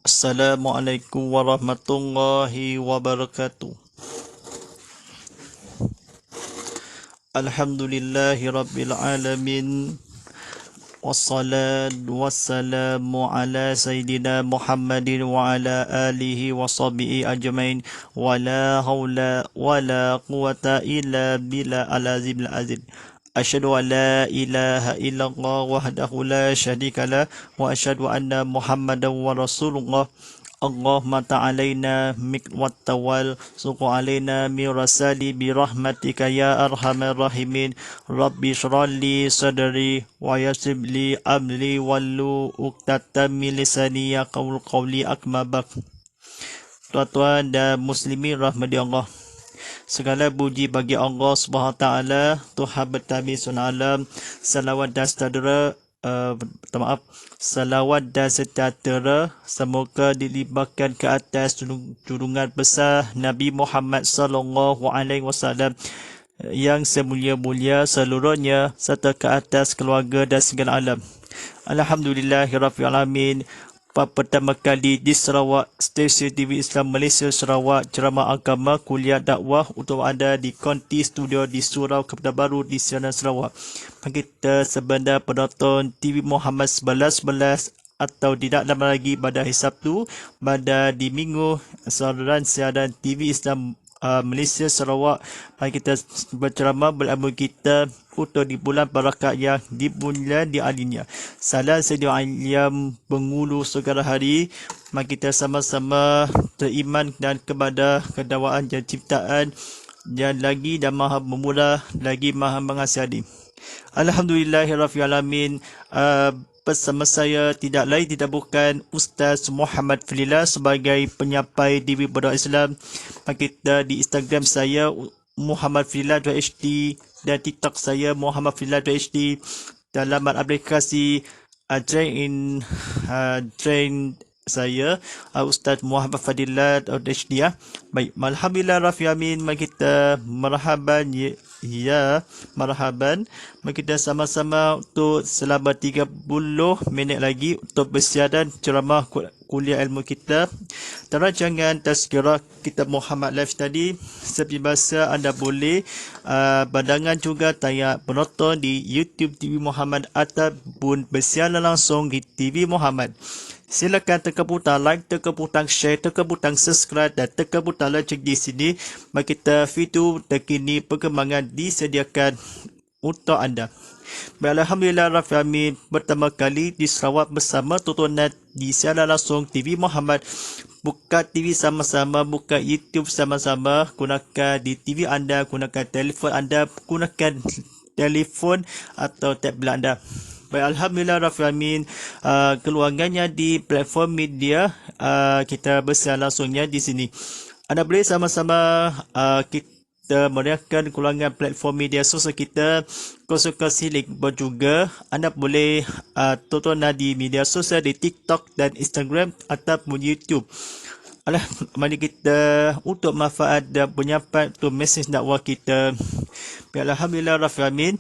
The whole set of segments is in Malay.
Assalamualaikum warahmatullahi wabarakatuh. Alhamdulillahi rabbil alamin. Wassalatu wassalamu ala sayyidina Muhammadin wa ala alihi wa sahbihi ajmain. Wa la hawla wa la quwata illa billah al-azimil azim. Asyhadu an la ilaha illallah wahdahu la syarika lah wa asyhadu anna Muhammadan wa rasulullah. Allahumma ta'alaina mikwat tawal suku alaina mirasali birahmatika ya arhamar rahimin. Rabbi syrali sadri wa yassir li amri walu uqdatam min lisani yaqul qawli akmabak. Tuan-tuan dan muslimin rahmati Allah, segala puji bagi Allah Subhanahu Taala, Tuhan bertami sunah alam. Salawat dan sejahtera salawat dan sejahtera semoga dilimpahkan ke atas junjungan besar Nabi Muhammad sallallahu alaihi wasallam yang semulia-mulia seluruhnya, serta ke atas keluarga dan segala alam. Alhamdulillahirabbil alamin. Pertama kali di Sarawak, stesen TV Islam Malaysia Sarawak, ceramah agama kuliah dakwah untuk anda di Konti Studio di Surau Kota Baru di Siaran Sarawak. Kita sebenar penonton TV Muhammad 1111 atau tidak lama lagi pada hari Sabtu, pada di minggu saluran siaran TV Islam Malaysia Sarawak. Mari kita berceramah berilmu kita untuk di bulan barakat yang di bulan di alinya. Salam sedia ayam pengulu segala hari. Mari kita sama-sama beriman dan kepada kedawaan dan ciptaan yang lagi dan maha memula lagi maha mengasihani. Alhamdulillahirabbil alamin. Bersama saya tidak lain tidak bukan Ustaz Muhammad Filillah sebagai penyampai diri berdoa Islam. Kita di Instagram saya Muhammad Filillah.hd dan TikTok saya Muhammad Filillah.hd. Dalam aplikasi Train saya Ustaz Muhammad Fadillah.hd ya. Baik, alhamdulillah rabbil alamin. Mari kita marhaban ya marhaban. Mari kita sama-sama untuk selama 30 minit lagi untuk bersiaran ceramah kuliah ilmu kita. Rancangan tazkirah kitab Muhammad Live tadi seperti biasa anda boleh pandangan juga tayang penonton di YouTube TV Muhammad ataupun bersiaran langsung di TV Muhammad. Silakan tekan butang like, tekan butang share, tekan butang subscribe dan tekan butang lonceng di sini. Mari kita video terkini perkembangan disediakan untuk anda. Alhamdulillah rabbil alamin. Pertama kali di Sarawak bersama tontonan di siaran langsung TV Muhammad. Buka TV sama-sama, buka YouTube sama-sama, gunakan di TV anda, gunakan telefon anda, gunakan telefon atau tablet anda. Baik, alhamdulillah rabbil alamin. Keluarganya di platform media kita bersiaran langsungnya di sini. Anda boleh sama-sama kita meriahkan keluarga platform media sosial kita. Kongsi link juga anda boleh tonton di media sosial di TikTok dan Instagram ataupun YouTube. Mari kita untuk manfaat dan penyampaian untuk mesej dakwah kita. Alhamdulillah rabbil alamin.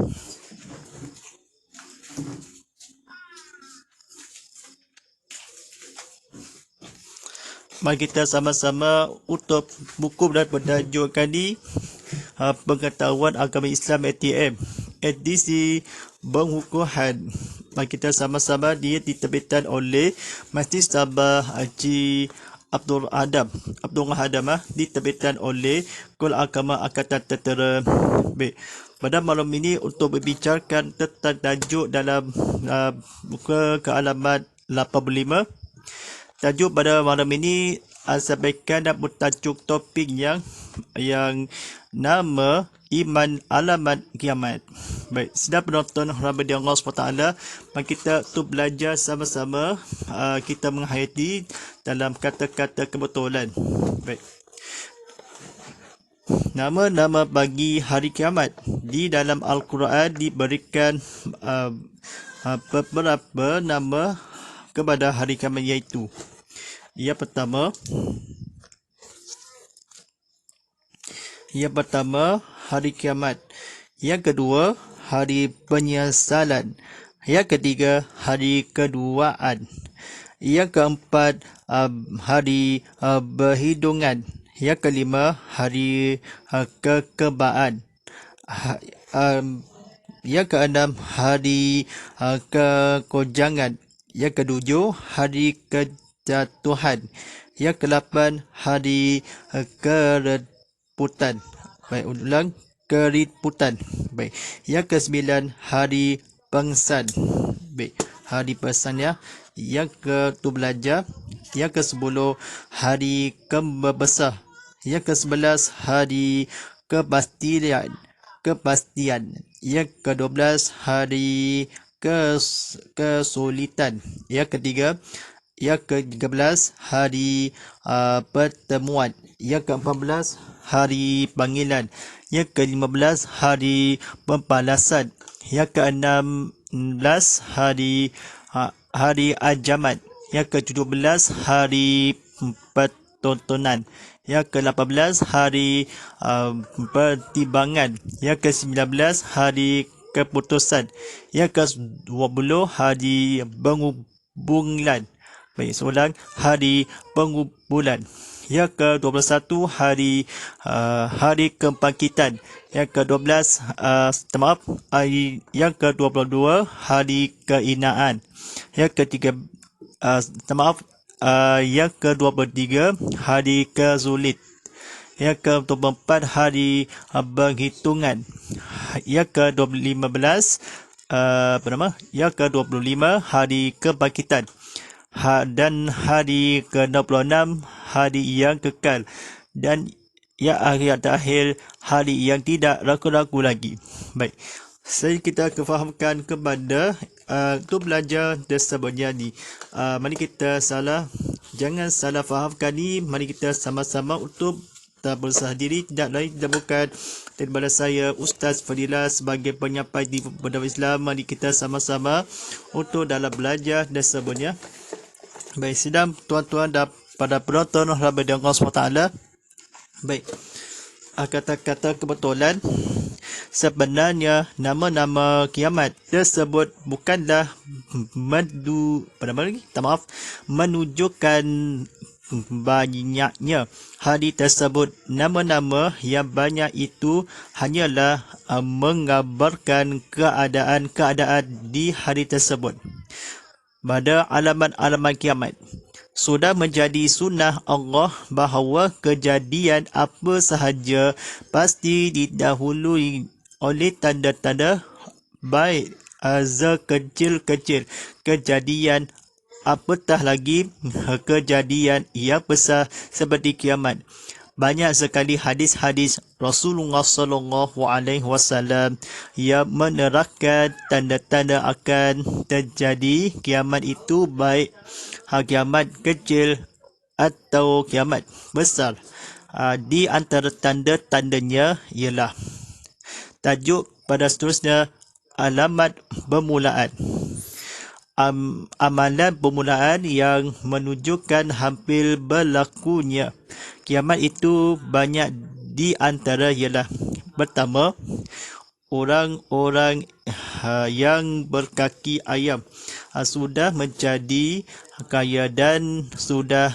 Mari kita sama-sama untuk buku dan penajuk kali pengetahuan agama Islam ATM edisi Benghukuhan. Mari kita sama-sama dia diterbitkan oleh Masjid Sabah Haji Abdul Adam diterbitkan oleh Kul Agama Angkatan Tentera. Baik, pada malam ini untuk berbicarakan tentang tajuk dalam buku ke alamat 85. Tajuk pada malam ini sampaikan dan bertajuk topik yang nama iman alamat kiamat. Baik, sedang penonton rahmat Allah SWT, mari kita tu belajar sama-sama kita menghayati dalam kata-kata kebetulan. Baik. Nama-nama bagi hari kiamat di dalam Al-Quran diberikan beberapa nama kepada hari kiamat, iaitu yang pertama hari kiamat, yang kedua hari penyesalan, yang ketiga hari keduaan, Yang keempat, hari berhidungan. Yang kelima, hari kekebaan. Ha- um, yang keenam, hari kekojangan. Yang ketujuh, hari kejatuhan. Yang kedelapan, hari keriputan. Baik, ulang, keriputan. Baik. Yang kesembilan, hari pengsan. Baik, hari pengsan ya. Yang ke-12, yang ke-10, hari kembebesar. Yang ke-11, hari kepastian. Yang ke-12, hari kesulitan. Yang ketiga, yang ke-13, hari pertemuan. Yang ke-14, hari panggilan. Yang ke-15, hari pembalasan. Yang ke-16, hari ajamat. Yang ke-17, hari pertontonan. Yang ke-18, hari pertimbangan. Yang ke-19, hari keputusan. Yang ke-20, hari pengumpulan. Baik, soalan, hari pengumpulan. Yang ke-21, hari kebangkitan. Yang ke-12, yang ke-22, hari keinaan. Yang ketiga, yang ke-23, hari kesulit. Yang ke-24, hari penghitungan. Yang ke-15, yang ke-25, hari kebangkitan. Dan hari ke-26, hari yang kekal. Dan yang akhir-akhir, hari yang tidak ragu-ragu lagi. Baik, saya kita kefahamkan kepada untuk belajar tersebutnya ni. Mari kita jangan salah fahamkan ni. Mari kita sama-sama untuk kita berusaha diri, tidak lain tidak bukan daripada saya Ustaz Fadilah sebagai penyampai di Pendakwah Islam. Mari kita sama-sama untuk dalam belajar tersebutnya. Baik, sidang tuan-tuan dan pada penonton rahmat Allah SWT. Baik, kata-kata kebetulan, sebenarnya nama-nama kiamat tersebut bukanlah menunjukkan banyaknya hari tersebut. Nama-nama yang banyak itu hanyalah mengabarkan keadaan-keadaan di hari tersebut. Pada alamat-alamat kiamat, sudah menjadi sunnah Allah bahawa kejadian apa sahaja pasti didahului oleh tanda-tanda baik kecil-kecil. Kejadian apatah lagi kejadian yang besar seperti kiamat. Banyak sekali hadis-hadis Rasulullah SAW yang menerangkan tanda-tanda akan terjadi kiamat itu, baik kiamat kecil atau kiamat besar. Di antara tanda-tandanya ialah tajuk pada seterusnya, alamat permulaan. Amalan permulaan yang menunjukkan hampir berlakunya kiamat itu banyak. Di antara ialah, pertama, orang-orang yang berkaki ayam sudah menjadi kaya dan sudah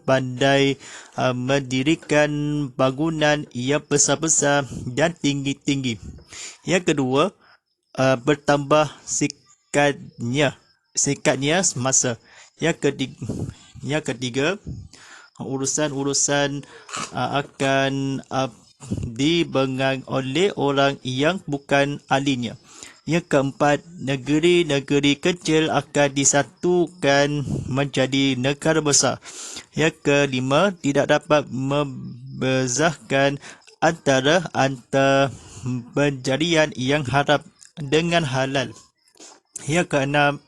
pandai mendirikan bangunan yang besar-besar dan tinggi-tinggi. Yang kedua, bertambah sikatnya semasa. Yang ketiga, urusan-urusan akan dibengang oleh orang yang bukan ahlinya. Yang keempat, negeri-negeri kecil akan disatukan menjadi negara besar. Yang kelima, tidak dapat membezahkan antara pencarian yang haram dengan halal. Yang keenam,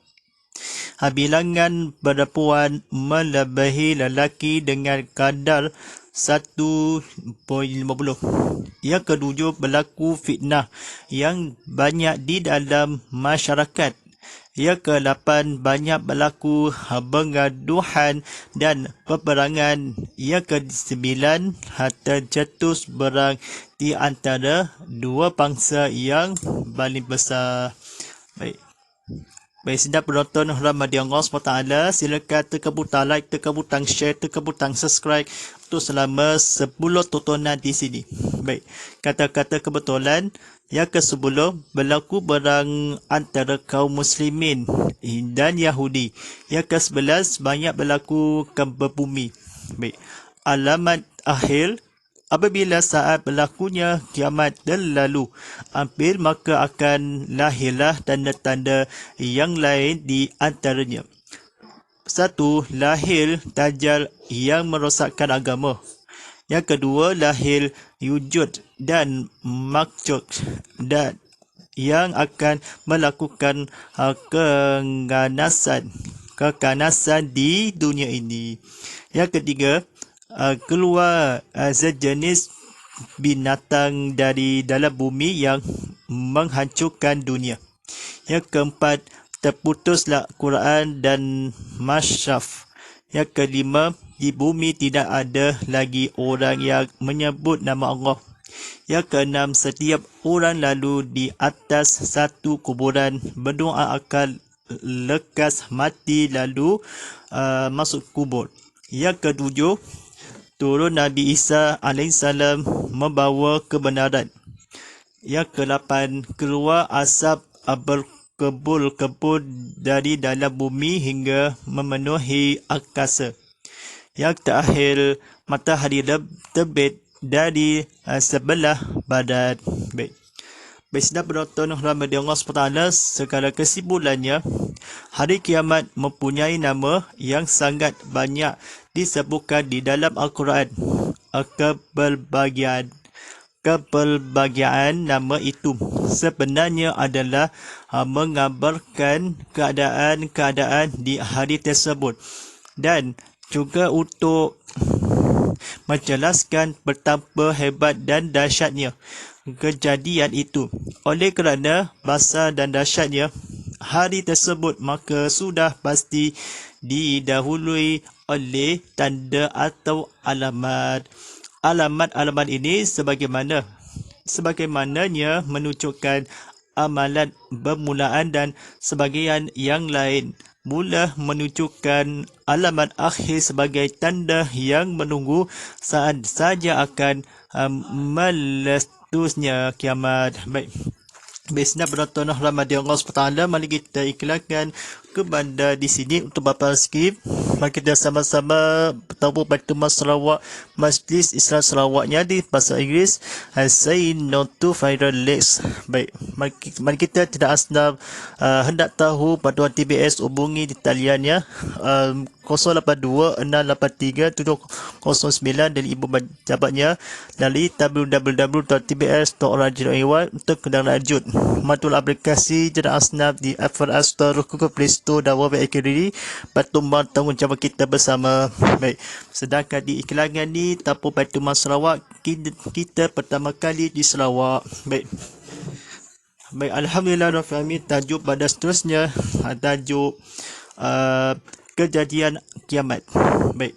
bilangan perempuan melebihi lelaki dengan kadar 1.50. Yang ketujuh, berlaku fitnah yang banyak di dalam masyarakat. Yang ke-8, banyak berlaku pengaduhan dan peperangan. Yang ke-9, tercetus perang di antara dua bangsa yang paling besar. Baik. Baik, sedap penonton rahmati Allah SWT, silakan tekan butang like, tekan butang share, tekan butang subscribe untuk selama 10 tontonan di sini. Baik, kata-kata kebetulan yang ke-10 berlaku perang antara kaum muslimin dan Yahudi. Yang ke-11 banyak berlaku gempa bumi. Baik, alamat akhir. Apabila saat berlakunya kiamat terlalu hampir, maka akan lahirlah tanda-tanda yang lain di antaranya. 1. Lahir Dajjal yang merosakkan agama. Yang kedua, lahir Yujud dan Makjud dan yang akan melakukan keganasan di dunia ini. Yang ketiga, keluar sejenis binatang dari dalam bumi yang menghancurkan dunia. Yang keempat, terputuslah Quran dan Masyaf. Yang kelima, di bumi tidak ada lagi orang yang menyebut nama Allah. Yang keenam, setiap orang lalu di atas satu kuburan berdoa akan lekas mati lalu masuk kubur. Yang ketujuh, turun Nabi Isa AS membawa kebenaran. Yang ke-8, keluar asap berkebul-kebul dari dalam bumi hingga memenuhi angkasa. Yang terakhir, matahari terbit dari sebelah barat. Baik, sedap penonton rahmati Allah SWT, sekarang kesimpulannya, hari kiamat mempunyai nama yang sangat banyak disebutkan di dalam Al-Quran. Kepelbagian nama itu sebenarnya adalah mengabarkan keadaan-keadaan di hari tersebut dan juga untuk menjelaskan betapa hebat dan dahsyatnya kejadian itu. Oleh kerana besar dan dahsyatnya hari tersebut, maka sudah pasti didahului oleh tanda atau alamat. Alamat-alamat ini sebagaimananya menunjukkan amalan bermulaan dan sebagian yang lain mula menunjukkan alamat akhir sebagai tanda yang menunggu saat saja akan meletusnya kiamat. Baik, sedap penonton rahmati Allah SWT, mari kita iklankan kepada di sini untuk bapa skip. Mari kita sama-sama bertemu Pertubuhan Sarawak, Majlis Islam Sarawaknya di bahasa Inggeris, Say No to Viral Leaks. Baik, mari kita tidak asnaf hendak tahu Patuan TBS, hubungi di taliannya 082-683-709 dan ibu pejabatnya dari www.tbs.org.my untuk kendaraan lanjut. Matul aplikasi Jeddah Asnaf di Apple App Store, Google Play Store dan web akhiri. Pertubuhan tanggungjawab kita bersama. Baik, sedangkan di iklangan ni Tapu Pertubuhan Sarawak, kita pertama kali di Sarawak. Baik, Alhamdulillah Rafi'ami. Tajuk pada seterusnya, tajuk kejadian kiamat. Baik,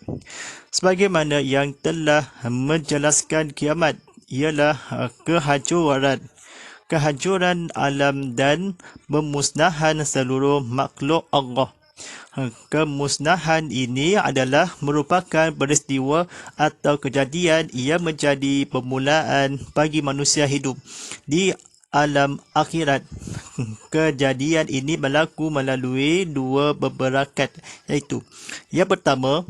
sebagaimana yang telah menjelaskan, kiamat ialah kehancuran alam dan pemusnahan seluruh makhluk Allah. Kemusnahan ini adalah merupakan peristiwa atau kejadian yang menjadi permulaan bagi manusia hidup di alam akhirat. Kejadian ini berlaku melalui dua berakat, iaitu yang pertama,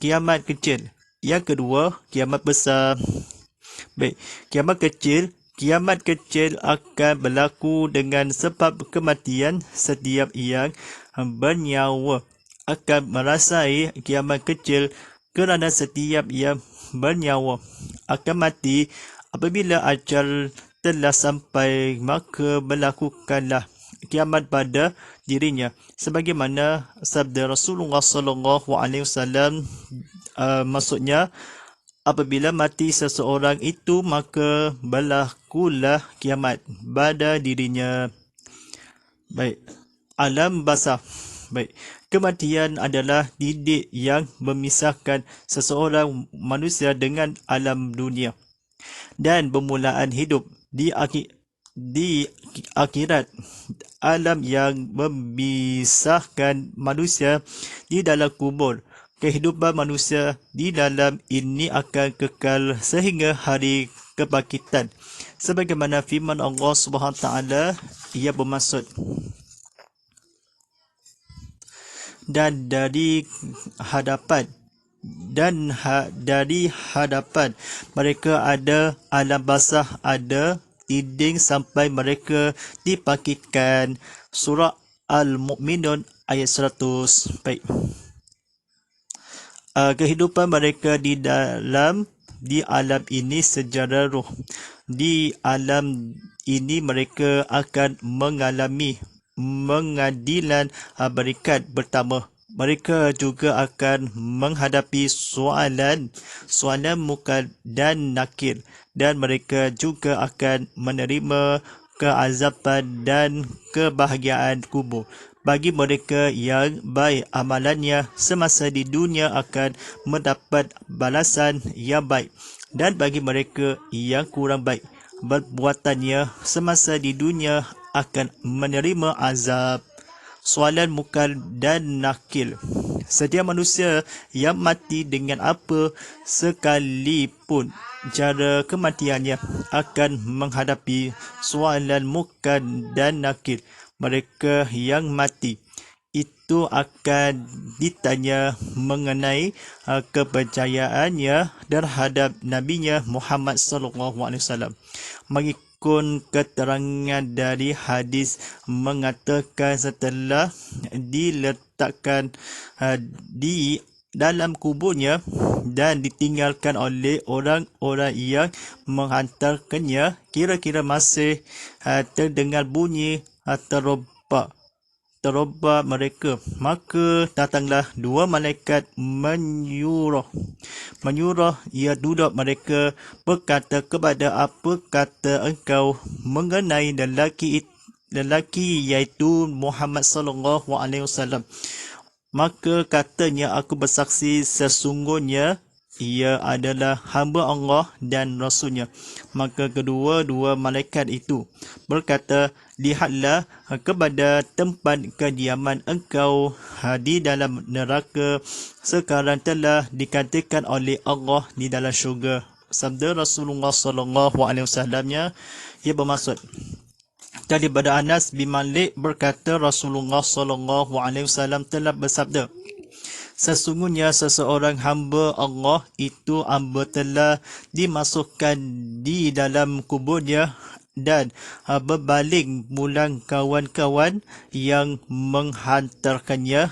kiamat kecil. Yang kedua, kiamat besar. Baik, kiamat kecil akan berlaku dengan sebab kematian. Setiap yang bernyawa akan merasai kiamat kecil kerana setiap yang bernyawa akan mati. Apabila ajal telah sampai, maka berlakukanlah kiamat pada dirinya, sebagaimana sabda Rasulullah SAW, maksudnya apabila mati seseorang itu, maka berlakulah kiamat pada dirinya. Baik, alam barzakh. Baik, kematian adalah titik yang memisahkan seseorang manusia dengan alam dunia dan permulaan hidup di akhirat, alam yang memisahkan manusia di dalam kubur. Kehidupan manusia di dalam ini akan kekal sehingga hari kebangkitan. Sebagaimana firman Allah Subhanahu taala, ia bermaksud, dan dari hadapan dari hadapan mereka ada alam basah, ada dinding sampai mereka dibangkitkan. Surah Al-Mu'minun ayat 100. Baik. Kehidupan mereka di alam ini sejarah roh. Di alam ini mereka akan mengalami pengadilan berikat pertama. Mereka juga akan menghadapi soalan munkar dan nakir, dan mereka juga akan menerima keazaban dan kebahagiaan kubur. Bagi mereka yang baik amalannya semasa di dunia akan mendapat balasan yang baik, dan bagi mereka yang kurang baik perbuatannya semasa di dunia akan menerima azab. Soalan munkar dan nakir. Setiap manusia yang mati dengan apa sekalipun cara kematiannya akan menghadapi soalan munkar dan nakir. Mereka yang mati itu akan ditanya mengenai kepercayaannya terhadap nabinya Muhammad sallallahu alaihi wasallam. Mengikut keterangan dari hadis mengatakan setelah diletakkan di dalam kuburnya dan ditinggalkan oleh orang-orang yang menghantarkannya, kira-kira masih terdengar bunyi terobak mereka, maka datanglah dua malaikat menyuruh ia duduk mereka, berkata kepada, apa kata engkau mengenai lelaki iaitu Muhammad sallallahu alaihi wasallam? Maka katanya, aku bersaksi sesungguhnya ia adalah hamba Allah dan Rasulnya. Maka kedua-dua malaikat itu berkata, lihatlah kepada tempat kediaman engkau di dalam neraka, sekarang telah dikatakan oleh Allah di dalam syurga. Sabda Rasulullah sallallahu alaihi wasallamnya, ia bermaksud, daripada Anas bin Malik berkata, Rasulullah sallallahu alaihi wasallam telah bersabda, sesungguhnya seseorang hamba Allah itu hamba telah dimasukkan di dalam kuburnya dan berbaling pulang kawan-kawan yang menghantarkannya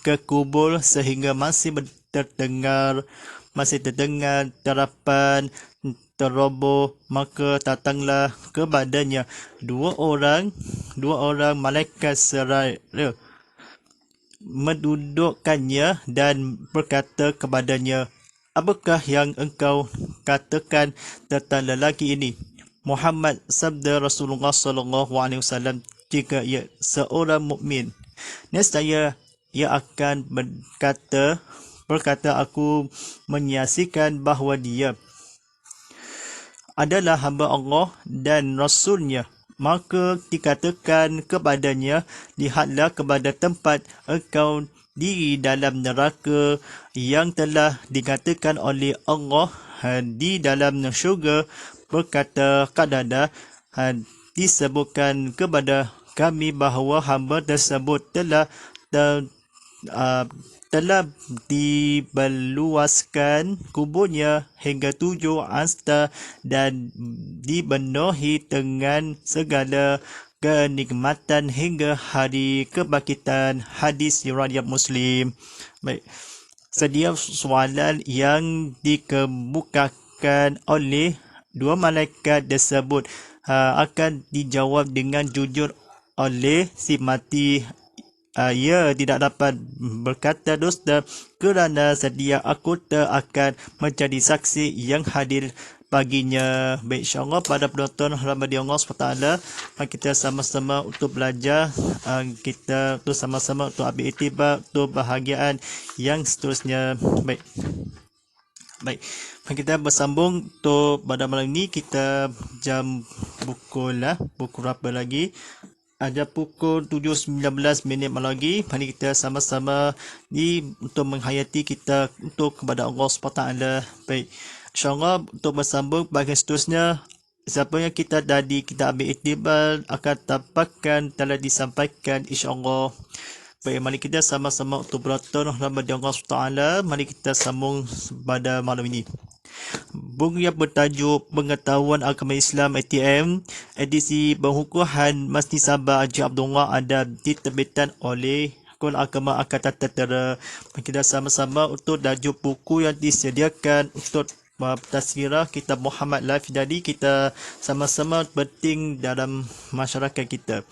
ke kubur sehingga masih terdengar terapan teroboh. Maka datanglah kepadanya dua orang malaikat seraya mendudukkannya dan berkata kepadanya, apakah yang engkau katakan tentang lelaki ini? Muhammad, sabda Rasulullah sallallahu alaihi wasallam, jika ia seorang mukmin, nescaya ia akan berkata, aku menyaksikan bahawa dia adalah hamba Allah dan Rasulnya. Maka dikatakan kepadanya, lihatlah kepada tempat engkau di dalam neraka yang telah dikatakan oleh Allah di dalam syurga. Berkata Qatadah, disebutkan kepada kami bahawa hamba tersebut telah dibeluaskan kuburnya hingga 7 hasta dan dipenuhi dengan segala kenikmatan hingga hari kebangkitan. Hadis riwayat Muslim. Baik. Setiap soalan yang dikemukakan oleh dua malaikat tersebut akan dijawab dengan jujur oleh si mati. Ia tidak dapat berkata dusta kerana setiap anggota akan menjadi saksi yang hadir baginya. Baik, insyaAllah pada penonton rahmati Allah SWT, kita sama-sama untuk belajar, kita untuk sama-sama untuk ambil iktibar untuk bahagian yang seterusnya. Baik, kita bersambung untuk pada malam ini. Kita jam pukul berapa lagi? Ada pukul 7.19 minit lagi. Mari kita sama-sama ni untuk menghayati kita untuk kepada Allah SWT. Baik, insyaAllah untuk bersambung bahagian seterusnya, siapa yang kita tadi kita ambil iktibar akan dapatkan telah disampaikan insyaAllah. Baik, mari kita sama-sama untuk bertaubat kepada Allah SWT. Mari kita sambung pada malam ini. Buku yang bertajuk Pengetahuan Agama Islam ATM, edisi Pengukuhan Masjid Sabah Haji Abdullah ada diterbitkan oleh Sekolah Agama Angkatan Tentera. Kita sama-sama untuk tajuk buku yang disediakan untuk tazkirah kitab Muhammad Life. Jadi kita sama-sama penting dalam masyarakat kita.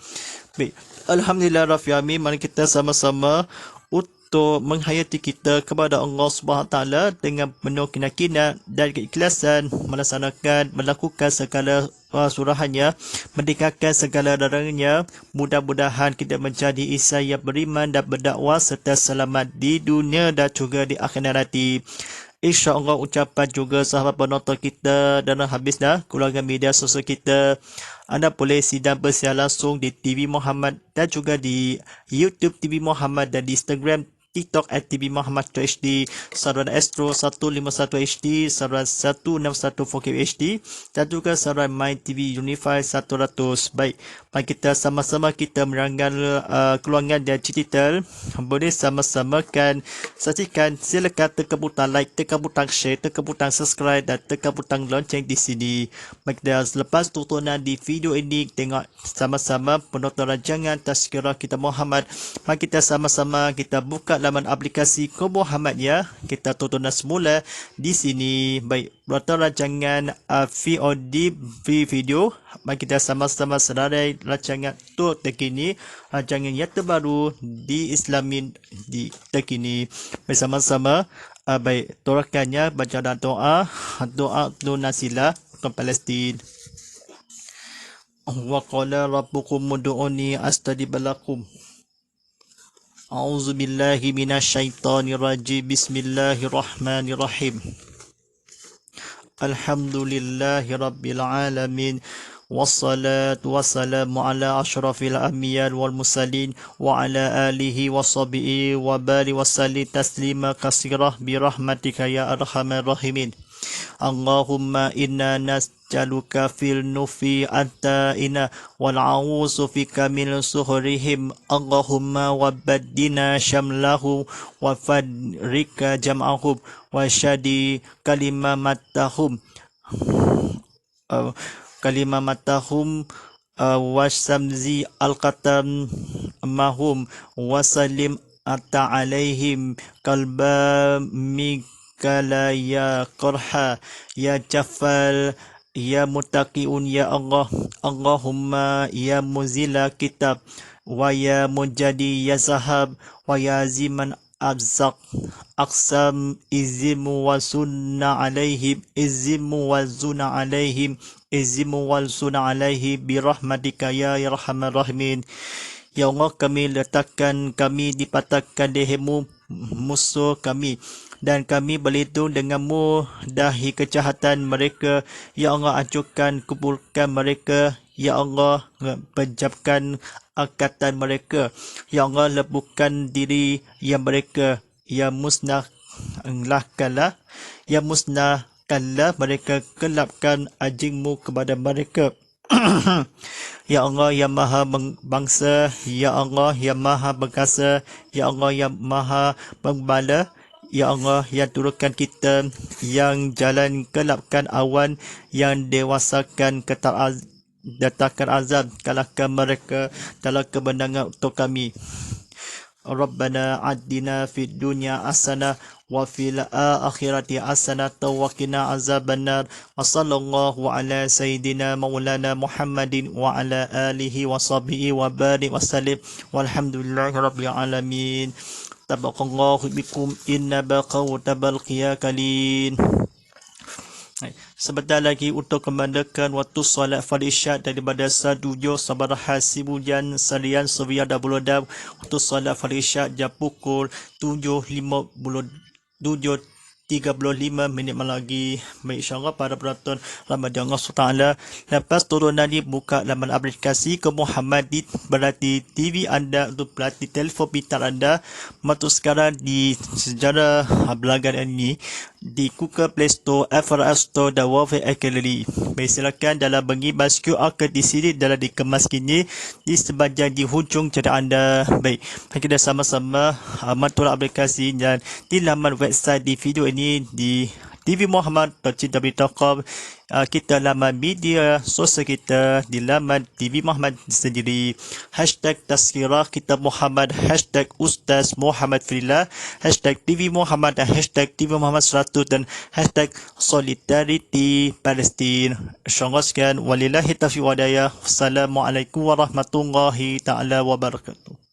Baik, alhamdulillah rabbil alamin. Mari kita sama-sama untuk menghayati kita kepada Allah SWT dengan penuh keyakinan dan keikhlasan, melakukan segala suruhannya, meninggalkan segala larangannya. Mudah-mudahan kita menjadi insan yang beriman dan berdakwah serta selamat di dunia dan juga di akhirat nanti. InsyaAllah ucapan juga sahabat penonton kita dan habis dah keluarga media sosial kita. Anda boleh sidang bersiar langsung di TV Muhammad dan juga di YouTube TV Muhammad dan di Instagram TikTok @TV Muhammad HD, saluran Astro 151 HD, saluran 161 4K HD dan juga saluran My TV Unify 100. Baik, mari kita sama-sama kita merangkan keluangan dan digital. Boleh sama-sama kan saksikan, silakan tekan butang like, tekan butang share, tekan butang subscribe dan tekan butang lonceng di sini. Baik, dan selepas tontonan di video ini, tengok sama-sama penonton rancangan tazkirah kita Muhammad. Mari kita sama-sama kita buka laman aplikasi Ko Muhammadiyah. Kita tonton semula di sini. Baik, penonton rancangan VOD video. Mari kita sama-sama senarai rancangan untuk terkini, rancangan yang terbaru di Islamin di terkini bersama-sama. Baik, torakannya baca doa untuk Nasilah ke Palestin. Wa qala rabbukum ud'uni astajib lakum. A'udzu billahi minasyaitonir rajim. Bismillahirrahmanirrahim. Alhamdulillahi rabbil alamin. Wassalatu wassalamu ala asyrafil anbiya wal mursalin wa ala alihi washabihi wa barik wasallim taslima katsira bi rahmatika ya arhamar rahimin. Allahumma inna nas'aluka fil nufi anta-ina wal a'udzu fika min suhrihim. Allahumma wabaddina syamlahu wa fadrika jam'ahum wa syadi kalimatahum wasamzi al-qatam mahum wasalim atta alaihim kalba mikala ya qarha ya jafal ya mutaqiun ya Allah. Allahumma ya muzila kitab wa ya mujadi ya zahab wa ya ziman abzaq aqsam izimu wa sunna alaihim izimu wa zuna alaihim izimu wa zuna alaihi birahmatika ya arhamar rahimin. Ya Allah, kami letakkan kami dipatahkan lehermu musuh kami dan kami berlindung denganmu dari kejahatan mereka. Ya Allah, hancurkan kuburkan mereka. Ya Allah, pejamkan angkatan mereka. Ya Allah, lebuhkan diri yang mereka. Ya musnahkanlah, ya musnahkanlah mereka, kelapkan ajingmu kepada mereka. Ya Allah yang maha bangsa, Ya Allah yang maha berkasa, Ya Allah yang maha pembala, Ya Allah yang turunkan kita, yang jalan kelapkan awan, yang dewasakan datangkan azab, kalahkan mereka dalam kemenangan untuk kami. Rabbana atina fid dunya hasanah wa fil akhirati hasanah wa qina azabannar. Wa sallallahu ala sayidina maulana Muhammadin wa ala alihi wa sahbihi wa barik wa sallim. Walhamdulillahi rabbil alamin. Tabaqallahu bikum inna baqaw tabalqiya kalin. Sebentar lagi untuk kemandakan waktu solat Fardhu Isyak daripada Sadujo Sabar Hasibujan Salian Surya Dabulodam untuk solat Fardhu Isyak jam pukul 7.37 35 minit lagi. Baik, insyaAllah para penonton Ramadan Allah SWT. Lepas turunan ni, buka laman aplikasi ke Muhammadi, berarti TV anda untuk berarti telefon pintar anda. Masuk sekarang di sejarah belagan ini di Google Play Store, Apple App Store dan Huawei Gallery. Baik, silakan dalam mengimbas QR Code di sini dalam dikemas kini di sepanjang di hujung cerita anda. Baik, kita sama-sama menonton aplikasi dan di laman website di video ini di tvmuhammad.com. Kita laman media sosial kita di laman TV Muhammad sendiri. Hashtag Tazkirah Kitab Muhammad, hashtag Ustaz Muhammad Fillah, hashtag TV Muhammad dan hashtag TV Muhammad 100 dan hashtag Solidarity Palestin. InsyaAllah sekian. Walillahi taufiq wa hidayah. Wassalamualaikum warahmatullahi ta'ala wabarakatuh.